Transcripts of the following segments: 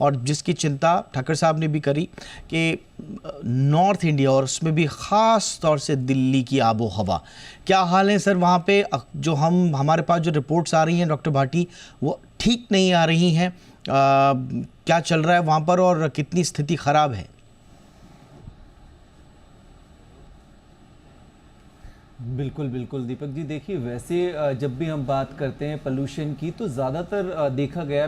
और जिसकी चिंता ठक्कर साहब ने भी करी कि नॉर्थ इंडिया और उसमें भी ख़ास तौर से दिल्ली की आबो हवा, क्या हाल है सर वहाँ पे? जो हमारे पास जो रिपोर्ट्स आ रही हैं डॉक्टर भाटी, वो ठीक नहीं आ रही हैं। क्या चल रहा है वहाँ पर और कितनी स्थिति ख़राब है? बिल्कुल बिल्कुल दीपक जी, देखिए वैसे जब भी हम बात करते हैं पोल्यूशन की तो ज़्यादातर देखा गया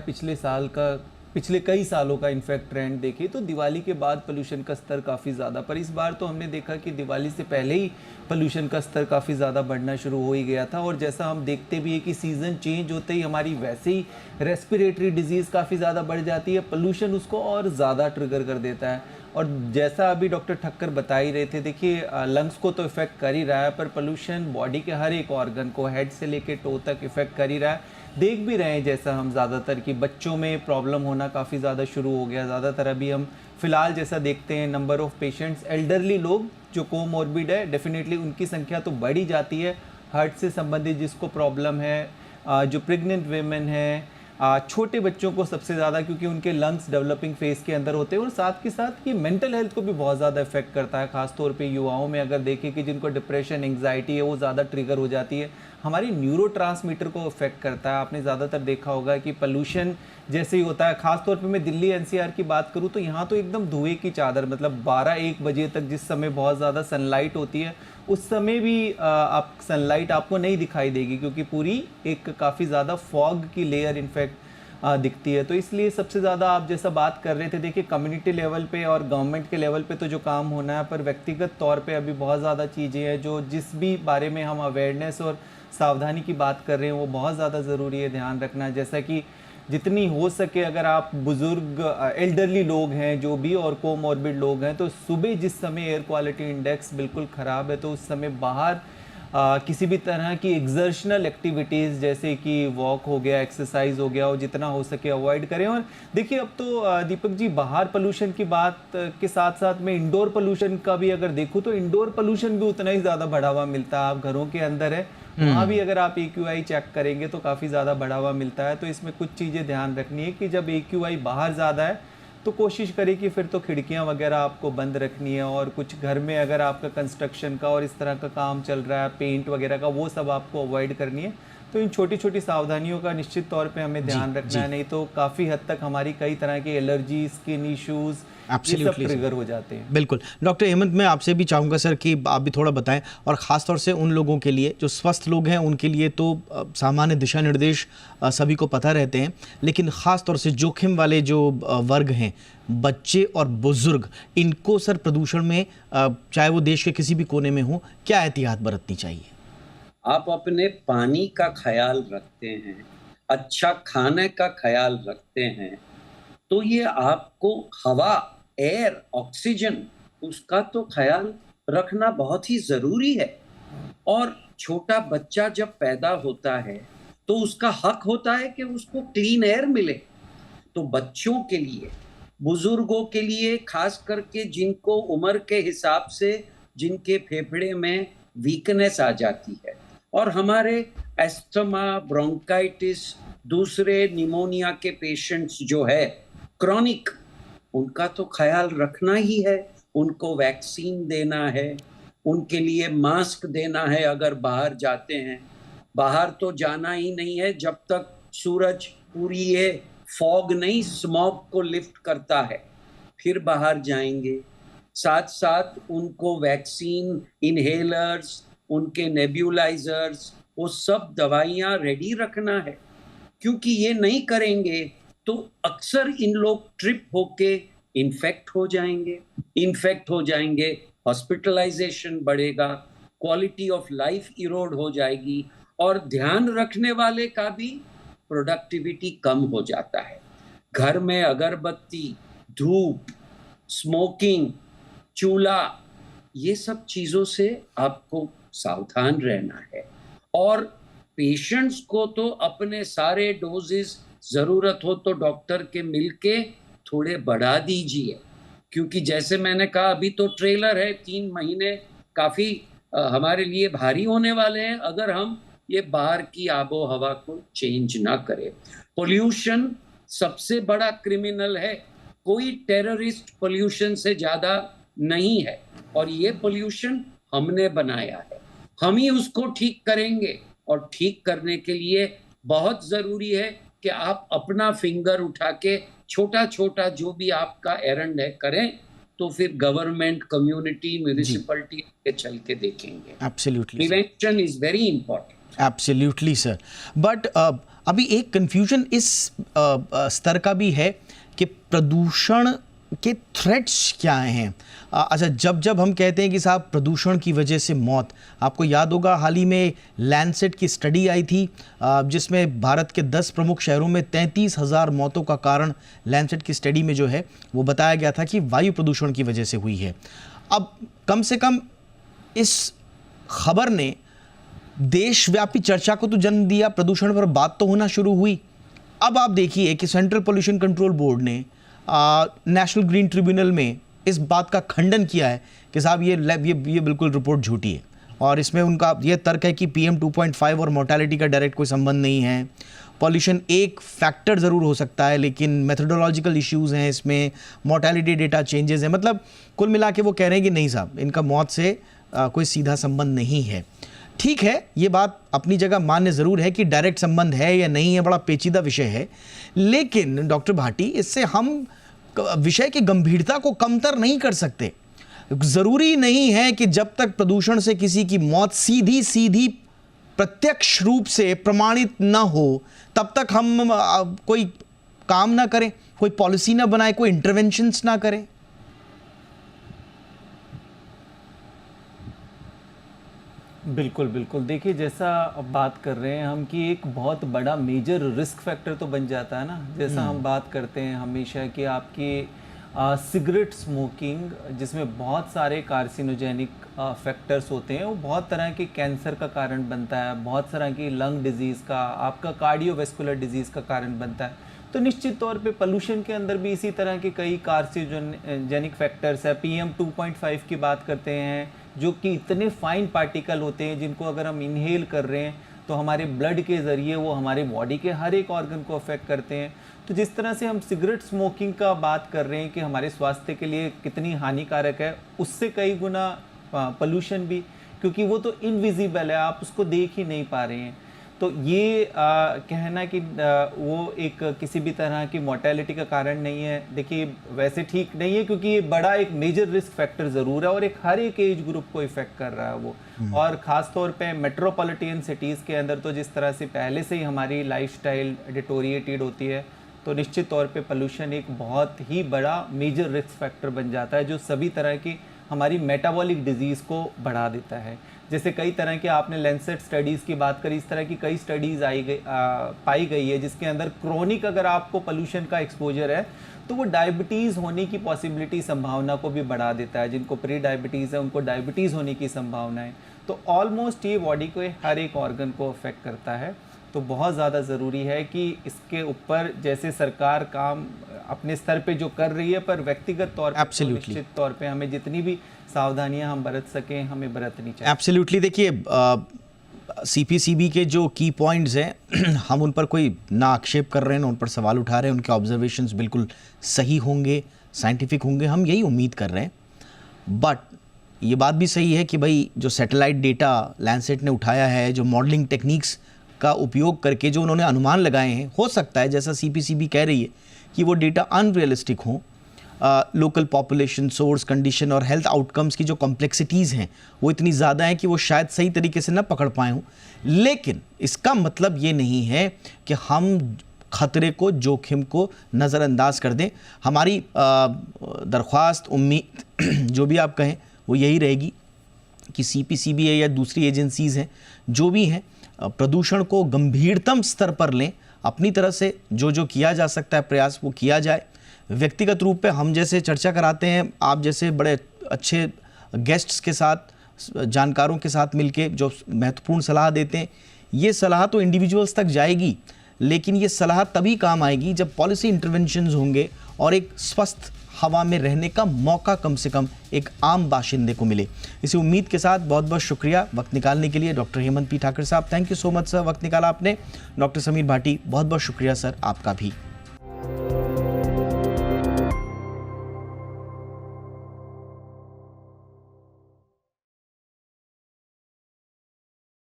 पिछले कई सालों का इनफैक्ट ट्रेंड देखें तो दिवाली के बाद पोल्यूशन का स्तर काफ़ी ज़्यादा, पर इस बार तो हमने देखा कि दिवाली से पहले ही पोल्यूशन का स्तर काफ़ी ज़्यादा बढ़ना शुरू हो ही गया था। और जैसा हम देखते भी है कि सीज़न चेंज होते ही हमारी वैसे ही रेस्पिरेटरी डिजीज़ काफ़ी ज़्यादा बढ़ जाती है, पोल्यूशन उसको और ज़्यादा ट्रिगर कर देता है। और जैसा अभी डॉक्टर ठक्कर बता ही रहे थे, देखिए लंग्स को तो इफेक्ट कर ही रहा है, पर पोल्यूशन बॉडी के हर एक ऑर्गन को हेड से लेके टो तक इफेक्ट कर ही रहा है। देख भी रहे हैं जैसा हम ज़्यादातर कि बच्चों में प्रॉब्लम होना काफ़ी ज़्यादा शुरू हो गया। ज़्यादातर अभी हम फिलहाल जैसा देखते हैं नंबर ऑफ़ पेशेंट्स, एल्डरली लोग जो कोमॉर्बिड है, डेफिनेटली उनकी संख्या तो बढ़ ही जाती है। हार्ट से संबंधित जिसको प्रॉब्लम है, जो प्रेग्नेंट वेमेन है, छोटे बच्चों को सबसे ज़्यादा, क्योंकि उनके लंग्स डेवलपिंग फेज़ के अंदर होते हैं। और साथ के साथ ये मेंटल हेल्थ को भी बहुत ज़्यादा इफेक्ट करता है, खासतौर पे युवाओं में अगर देखें कि जिनको डिप्रेशन एंग्जाइटी है वो ज़्यादा ट्रिगर हो जाती है। हमारी न्यूरोट्रांसमीटर को इफेक्ट करता है। आपने ज़्यादातर देखा होगा कि पोल्यूशन जैसे ही होता है, खासतौर पे मैं दिल्ली एनसीआर की बात करूँ तो यहाँ तो एकदम धुएं की चादर, मतलब 12-1 बजे तक जिस समय बहुत ज़्यादा सनलाइट होती है उस समय भी आप सनलाइट आपको नहीं दिखाई देगी, क्योंकि पूरी एक काफ़ी ज़्यादा फॉग की लेयर इनफैक्ट दिखती है। तो इसलिए सबसे ज़्यादा आप जैसा बात कर रहे थे, देखिए कम्युनिटी लेवल पे और गवर्नमेंट के लेवल पे तो जो काम होना है, पर व्यक्तिगत तौर पे अभी बहुत ज़्यादा चीज़ें हैं जो जिस भी बारे में हम अवेयरनेस और सावधानी की बात कर रहे हैं वो बहुत ज़्यादा ज़रूरी है ध्यान रखना। जैसा कि जितनी हो सके अगर आप बुज़ुर्ग एल्डरली लोग हैं जो भी और कोमॉर्बिड लोग हैं, तो सुबह जिस समय एयर क्वालिटी इंडेक्स बिल्कुल ख़राब है तो उस समय बाहर किसी भी तरह की एग्जर्शनल एक्टिविटीज़ जैसे कि वॉक हो गया, एक्सरसाइज हो गया, और जितना हो सके अवॉइड करें। और देखिए अब तो दीपक जी, बाहर पोल्यूशन की बात के साथ साथ मैं इंडोर पोल्यूशन का भी अगर देखूं तो इंडोर पोल्यूशन भी उतना ही ज़्यादा बढ़ावा मिलता है। आप घरों के अंदर है, वहाँ भी अगर आप AQI चेक करेंगे तो काफ़ी ज़्यादा बढ़ावा मिलता है। तो इसमें कुछ चीज़ें ध्यान रखनी है कि जब AQI बाहर ज़्यादा है तो कोशिश करें कि फिर तो खिड़कियां वगैरह आपको बंद रखनी है, और कुछ घर में अगर आपका कंस्ट्रक्शन का और इस तरह का काम चल रहा है, पेंट वगैरह का, वो सब आपको अवॉइड करनी है। तो इन छोटी छोटी सावधानियों का निश्चित तौर पे हमें ध्यान रखना है, नहीं तो काफ़ी हद तक हमारी कई तरह की एलर्जी, स्किन इश्यूज़, ये सब एब्सोल्युटली ट्रिगर हो जाते हैं। बिल्कुल। डॉक्टर हेमंत, मैं आपसे भी चाहूँगा सर कि आप भी थोड़ा बताएं, और ख़ास तौर से उन लोगों के लिए जो स्वस्थ लोग हैं उनके लिए तो सामान्य दिशा निर्देश सभी को पता रहते हैं, लेकिन ख़ास तौर से जोखिम वाले जो वर्ग हैं, बच्चे और बुजुर्ग, इनको सर प्रदूषण में चाहे वो देश के किसी भी कोने में हो, क्या एहतियात बरतनी चाहिए? आप अपने पानी का ख्याल रखते हैं, अच्छा खाने का ख्याल रखते हैं, तो ये आपको हवा, एयर, ऑक्सीजन, उसका तो ख्याल रखना बहुत ही ज़रूरी है। और छोटा बच्चा जब पैदा होता है, तो उसका हक होता है कि उसको क्लीन एयर मिले। तो बच्चों के लिए, बुजुर्गों के लिए, खास करके जिनको उम्र के हिसाब से जिनके फेफड़े में वीकनेस आ जाती है, और हमारे एस्थमा, ब्रोंकाइटिस, दूसरे निमोनिया के पेशेंट्स जो है क्रॉनिक, उनका तो ख्याल रखना ही है। उनको वैक्सीन देना है, उनके लिए मास्क देना है अगर बाहर जाते हैं। बाहर तो जाना ही नहीं है जब तक सूरज पूरी ये फॉग नहीं, स्मॉग को लिफ्ट करता है, फिर बाहर जाएंगे। साथ साथ उनको वैक्सीन, इनहेलर्स, उनके नेब्यूलाइजर्स, वो सब दवाइयाँ रेडी रखना है, क्योंकि ये नहीं करेंगे तो अक्सर इन लोग ट्रिप होके इन्फेक्ट हो जाएंगे, हॉस्पिटलाइजेशन बढ़ेगा, क्वालिटी ऑफ लाइफ इरोड हो जाएगी, और ध्यान रखने वाले का भी प्रोडक्टिविटी कम हो जाता है। घर में अगरबत्ती, धूप, स्मोकिंग, चूल्हा, ये सब चीजों से आपको सावधान रहना है। और पेशेंट्स को तो अपने सारे डोजेस जरूरत हो तो डॉक्टर के मिलके थोड़े बढ़ा दीजिए, क्योंकि जैसे मैंने कहा अभी तो ट्रेलर है, 3 महीने काफी हमारे लिए भारी होने वाले हैं अगर हम ये बाहर की आबो हवा को चेंज ना करें। पोल्यूशन सबसे बड़ा क्रिमिनल है, कोई टेररिस्ट पोल्यूशन से ज्यादा नहीं है। और ये पोल्यूशन हमने बनाया है, हम ही उसको ठीक करेंगे। और ठीक करने के लिए बहुत जरूरी है कि आप अपना फिंगर उठा के छोटा छोटा जो भी आपका एरंड है करें, तो फिर गवर्नमेंट, कम्युनिटी, म्यूनिसिपैलिटी के चल के देखेंगे। Absolutely prevention is very important. Absolutely sir. But अभी एक कंफ्यूजन इस स्तर का भी है कि प्रदूषण के थ्रेट्स क्या हैं। अच्छा, जब हम कहते हैं कि साहब प्रदूषण की वजह से मौत, आपको याद होगा हाल ही में लैंसेट की स्टडी आई थी जिसमें भारत के 10 प्रमुख शहरों में 33,000 मौतों का कारण लैंसेट की स्टडी में जो है वो बताया गया था कि वायु प्रदूषण की वजह से हुई है। अब कम से कम इस खबर ने देशव्यापी चर्चा को तो जन्म दिया, प्रदूषण पर बात तो होना शुरू हुई। अब आप देखिए कि सेंट्रल पोल्यूशन कंट्रोल बोर्ड ने नेशनल ग्रीन ट्रिब्यूनल में इस बात का खंडन किया है कि साहब ये बिल्कुल रिपोर्ट झूठी है, और इसमें उनका ये तर्क है कि PM 2.5 और मोर्टेलिटी का डायरेक्ट कोई संबंध नहीं है। पॉल्यूशन एक फैक्टर ज़रूर हो सकता है, लेकिन मेथोडोलॉजिकल इश्यूज़ हैं इसमें, मोर्टेलिटी डेटा चेंजेस हैं। मतलब कुल मिला के वो कह रहे हैं कि नहीं साहब, इनका मौत से कोई सीधा संबंध नहीं है। ठीक है, ये बात अपनी जगह मान्य ज़रूर है कि डायरेक्ट संबंध है या नहीं है, बड़ा पेचीदा विषय है। लेकिन डॉक्टर भाटी, इससे हम विषय की गंभीरता को कमतर नहीं कर सकते। ज़रूरी नहीं है कि जब तक प्रदूषण से किसी की मौत सीधी प्रत्यक्ष रूप से प्रमाणित न हो तब तक हम कोई काम ना करें, कोई पॉलिसी ना बनाए, कोई इंटरवेंशंस ना करें। बिल्कुल बिल्कुल। देखिए, जैसा अब बात कर रहे हैं हम कि एक बहुत बड़ा मेजर रिस्क फैक्टर तो बन जाता है ना। जैसा हम बात करते हैं हमेशा कि आपकी सिगरेट स्मोकिंग, जिसमें बहुत सारे कार्सिनोजेनिक फैक्टर्स होते हैं, वो बहुत तरह के कैंसर का कारण बनता है, बहुत तरह की लंग डिजीज़ का, आपका कार्डियोवैस्कुलर डिजीज़ का कारण बनता है। तो निश्चित तौर पे पोल्यूशन के अंदर भी इसी तरह के कई कार्सिनोजेनिक फैक्टर्स है। PM 2.5 की बात करते हैं, जो कि इतने फाइन पार्टिकल होते हैं जिनको अगर हम इनहेल कर रहे हैं तो हमारे ब्लड के ज़रिए वो हमारे बॉडी के हर एक ऑर्गन को अफेक्ट करते हैं। तो जिस तरह से हम सिगरेट स्मोकिंग का बात कर रहे हैं कि हमारे स्वास्थ्य के लिए कितनी हानिकारक है, उससे कई गुना पोल्यूशन भी, क्योंकि वो तो इनविजिबल है, आप उसको देख ही नहीं पा रहे हैं। तो ये कहना कि वो एक किसी भी तरह की मोर्टेलिटी का कारण नहीं है, देखिए वैसे ठीक नहीं है, क्योंकि ये बड़ा एक मेजर रिस्क फैक्टर ज़रूर है और एक हर एक एज ग्रुप को इफ़ेक्ट कर रहा है वो। और ख़ास तौर पे मेट्रोपॉलिटन सिटीज़ के अंदर तो जिस तरह से पहले से ही हमारी लाइफस्टाइल डिटोरिएटेड होती है, तो निश्चित तौर पे पोल्यूशन एक बहुत ही बड़ा मेजर रिस्क फैक्टर बन जाता है, जो सभी तरह की हमारी मेटाबॉलिक डिजीज़ को बढ़ा देता है। जैसे कई तरह के आपने लैंसेट स्टडीज़ की बात करी, इस तरह की कई स्टडीज़ पाई गई है जिसके अंदर क्रोनिक अगर आपको पोल्यूशन का एक्सपोजर है तो वो डायबिटीज़ होने की पॉसिबिलिटी, संभावना को भी बढ़ा देता है। जिनको प्री डायबिटीज़ है उनको डायबिटीज़ होने की संभावना है। तो ऑलमोस्ट ये बॉडी को हर एक ऑर्गन को अफेक्ट करता है। तो बहुत ज़्यादा ज़रूरी है कि इसके ऊपर जैसे सरकार काम अपने स्तर पे जो कर रही है, पर व्यक्तिगत तौर पर तो निश्चित तौर पे हमें जितनी भी सावधानियां हम बरत सकें हमें बरतनी चाहिए। एब्सोल्युटली। देखिए, CPCB के जो की पॉइंट्स हैं हम उन पर कोई ना आक्षेप कर रहे हैं, ना उन पर सवाल उठा रहे हैं। उनके ऑब्जर्वेशंस बिल्कुल सही होंगे, साइंटिफिक होंगे, हम यही उम्मीद कर रहे हैं। बट ये बात भी सही है कि भाई जो सैटेलाइट डेटा लैंसेट ने उठाया है, जो मॉडलिंग टेक्निक्स का उपयोग करके जो उन्होंने अनुमान लगाए हैं, हो सकता है जैसा CPCB कह रही है कि वो डेटा अनरियलिस्टिक हों। लोकल पॉपुलेशन, सोर्स कंडीशन और हेल्थ आउटकम्स की जो कॉम्प्लेक्सिटीज़ हैं वो इतनी ज़्यादा हैं कि वो शायद सही तरीके से न पकड़ पाए हों। लेकिन इसका मतलब ये नहीं है कि हम खतरे को, जोखिम को नज़रअंदाज कर दें। हमारी दरख्वास्त, उम्मीद जो भी आप कहें वो यही रहेगी कि CPCB है या दूसरी एजेंसीज़ हैं, जो भी हैं, प्रदूषण को गंभीरतम स्तर पर लें। अपनी तरह से जो जो किया जा सकता है प्रयास वो किया जाए। व्यक्तिगत रूप पे हम जैसे चर्चा कराते हैं, आप जैसे बड़े अच्छे गेस्ट्स के साथ, जानकारों के साथ मिलके जो महत्वपूर्ण सलाह देते हैं, ये सलाह तो इंडिविजुअल्स तक जाएगी, लेकिन ये सलाह तभी काम आएगी जब पॉलिसी इंटरवेंशंस होंगे और एक स्वस्थ हवा में रहने का मौका कम से कम एक आम बाशिंदे को मिले। इसी उम्मीद के साथ बहुत बहुत शुक्रिया वक्त निकालने के लिए डॉक्टर हेमंत पी ठाकर साहब। Thank you so much sir, वक्त निकाला आपने। डॉक्टर समीर भाटी, बहुत बहुत शुक्रिया सर आपका भी।